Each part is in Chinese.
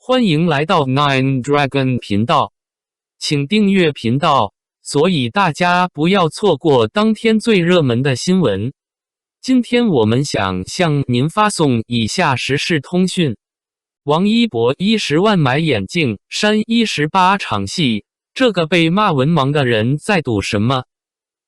欢迎来到 Nine Dragon 频道，请订阅频道，所以大家不要错过当天最热门的新闻。今天我们想向您发送以下时事通讯：王一博10万买眼镜，删18场戏，这个被骂文盲的人在赌什么？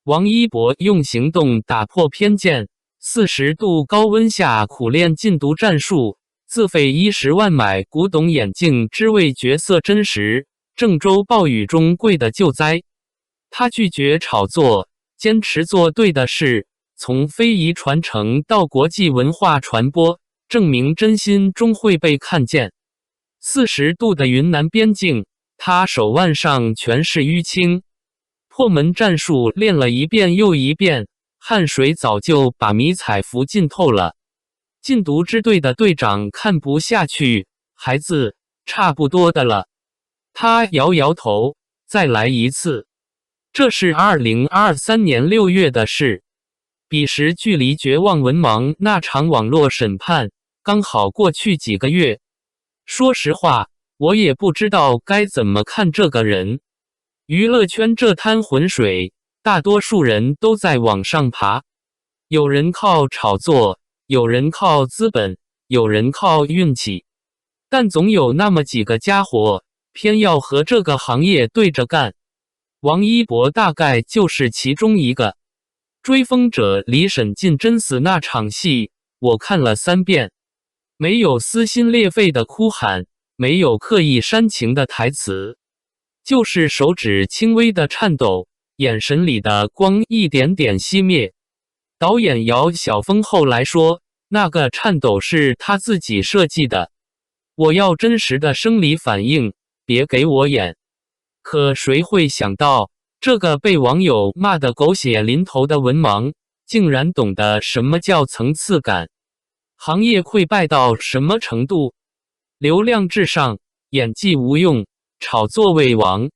王一博用行动打破偏见，40度高温下苦练禁毒战术。自费10万买古董眼镜，只为角色真实。郑州暴雨中贵的救灾，他拒绝炒作，坚持做对的事，从非遗传承到国际文化传播，证明真心终会被看见。40度的云南边境，他手腕上全是淤青，破门战术练了一遍又一遍，汗水早就把迷彩服浸透了。禁毒支队的队长看不下去，孩子，差不多的了。他摇摇头，再来一次。这是2023年6月的事，彼时距离绝望文盲那场网络审判刚好过去几个月。说实话，我也不知道该怎么看这个人。娱乐圈这滩浑水，大多数人都在往上爬，有人靠炒作，有人靠资本，有人靠运气，但总有那么几个家伙偏要和这个行业对着干。王一博大概就是其中一个。追风者李沈进真死那场戏，我看了3遍，没有撕心裂肺的哭喊，没有刻意煽情的台词，就是手指轻微的颤抖，眼神里的光一点点熄灭。导演姚晓峰后来说，那个颤抖是他自己设计的。我要真实的生理反应，别给我演。可谁会想到，这个被网友骂得狗血淋头的文盲，竟然懂得什么叫层次感。行业溃败到什么程度？流量至上，演技无用，炒作为王。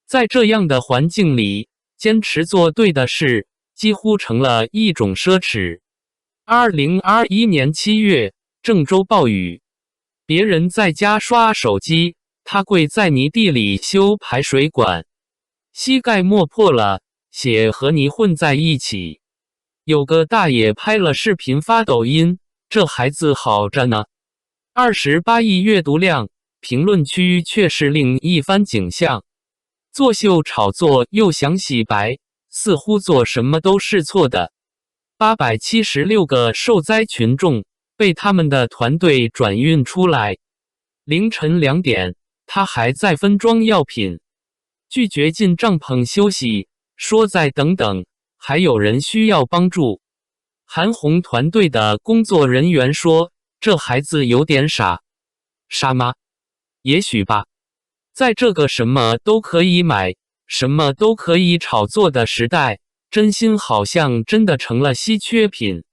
在这样的环境里，坚持做对的事几乎成了一种奢侈。2021年7月，郑州暴雨，别人在家刷手机，他跪在泥地里修排水管，膝盖磨破了，血和泥混在一起。有个大爷拍了视频发抖音，这孩子好着呢。28亿阅读量，评论区却是另一番景象。作秀炒作又想洗白，似乎做什么都是错的。876个受灾群众被他们的团队转运出来。凌晨2点，他还在分装药品，拒绝进帐篷休息，说再等等，还有人需要帮助。韩红团队的工作人员说，这孩子有点傻。傻吗？也许吧。在这个什么都可以买，什么都可以炒作的时代，真心好像真的成了稀缺品。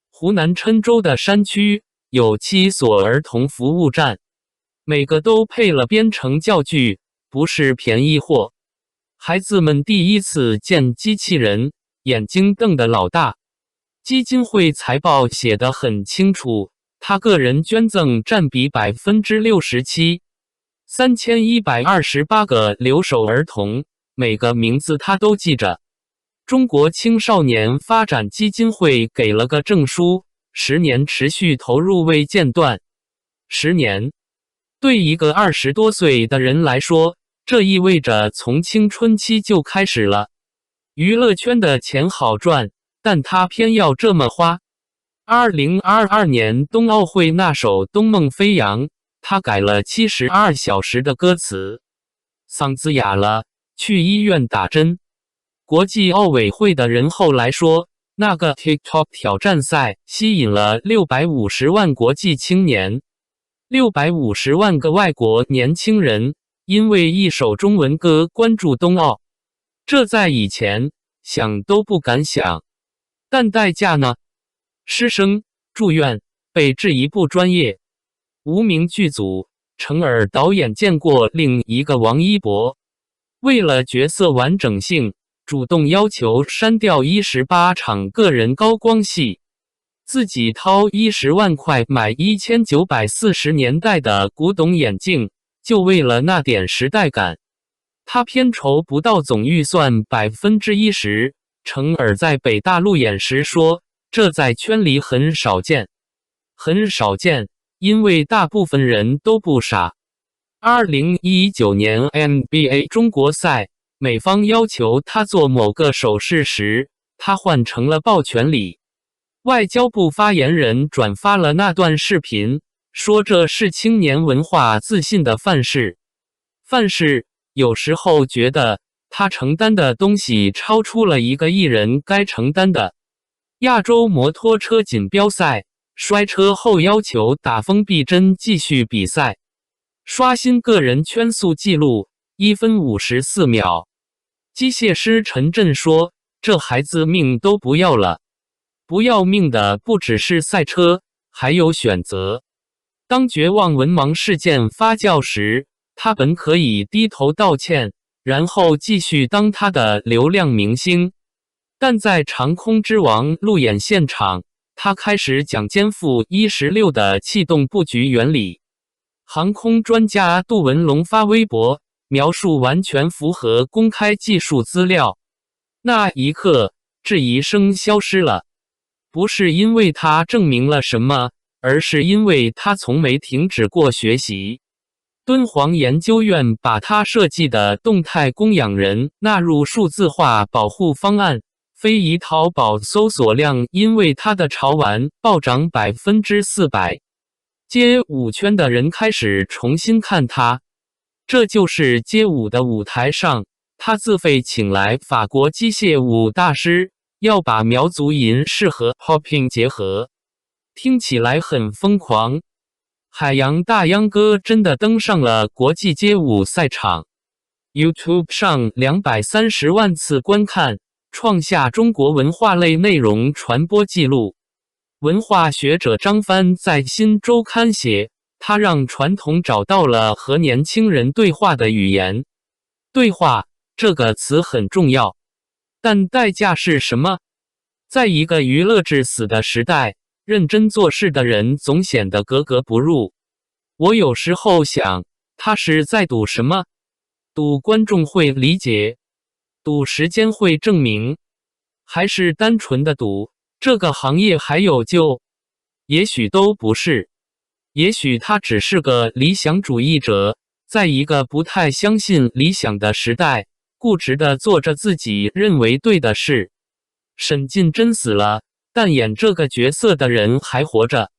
湖南郴州的山区有7所儿童服务站，每个都配了编程教具，不是便宜货。孩子们第一次见机器人，眼睛瞪得老大。基金会财报写得很清楚，他个人捐赠占比67%。3128个留守儿童，每个名字他都记着。中国青少年发展基金会给了个证书，10年持续投入未间断。10年，对一个20多岁的人来说，这意味着从青春期就开始了。娱乐圈的钱好赚，但他偏要这么花。2022年冬奥会那首《东梦飞扬》，他改了72小时的歌词，嗓子哑了，去医院打针。国际奥委会的人后来说，那个 TikTok 挑战赛吸引了650万国际青年，650万个外国年轻人因为一首中文歌关注冬奥，这在以前想都不敢想。但代价呢？师生住院，被质疑不专业。无名剧组，程耳导演见过另一个王一博，为了角色完整性，主动要求删掉18场个人高光戏。自己掏10万块买1940年代的古董眼镜，就为了那点时代感。他片酬不到总预算1%时，程耳在北大路演时说，这在圈里很少见。很少见，因为大部分人都不傻。2019年 NBA 中国赛，美方要求他做某个手势时，他换成了抱拳礼。外交部发言人转发了那段视频，说这是青年文化自信的范式。范式有时候觉得他承担的东西超出了一个艺人该承担的。亚洲摩托车锦标赛，摔车后要求打封闭针继续比赛，刷新个人圈速纪录1分54秒。机械师陈震说，这孩子命都不要了。不要命的不只是赛车，还有选择。当绝望文盲事件发酵时，他本可以低头道歉，然后继续当他的流量明星。但在长空之王路演现场，他开始讲肩负16的气动布局原理。航空专家杜文龙发微博，描述完全符合公开技术资料。那一刻，质疑声消失了。不是因为他证明了什么，而是因为他从没停止过学习。敦煌研究院把他设计的动态供养人纳入数字化保护方案，非遗淘宝搜索量因为他的潮玩暴涨400%。街舞圈的人开始重新看他，这就是街舞的舞台上，他自费请来法国机械舞大师，要把苗族银饰和 popping 结合，听起来很疯狂。海洋大秧歌真的登上了国际街舞赛场 ，YouTube 上230万次观看，创下中国文化类内容传播纪录。文化学者张帆在《新周刊》写，他让传统找到了和年轻人对话的语言。对话这个词很重要。但代价是什么？在一个娱乐至死的时代，认真做事的人总显得格格不入。我有时候想，他是在赌什么？赌观众会理解？赌时间会证明？还是单纯的赌这个行业还有救？也许都不是。也许他只是个理想主义者，在一个不太相信理想的时代，固执地做着自己认为对的事。沈进真死了，但演这个角色的人还活着，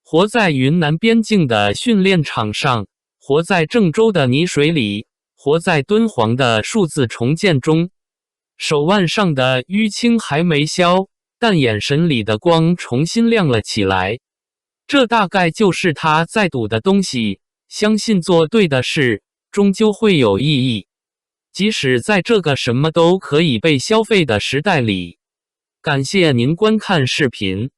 活在云南边境的训练场上，活在郑州的泥水里，活在敦煌的数字重建中。手腕上的淤青还没消，但眼神里的光重新亮了起来。这大概就是他在赌的东西，相信做对的事，终究会有意义。即使在这个什么都可以被消费的时代里。感谢您观看视频。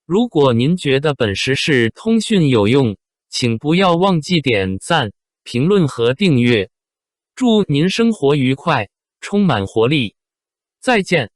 如果您觉得本时事通讯有用，请不要忘记点赞、评论和订阅。祝您生活愉快，充满活力。再见。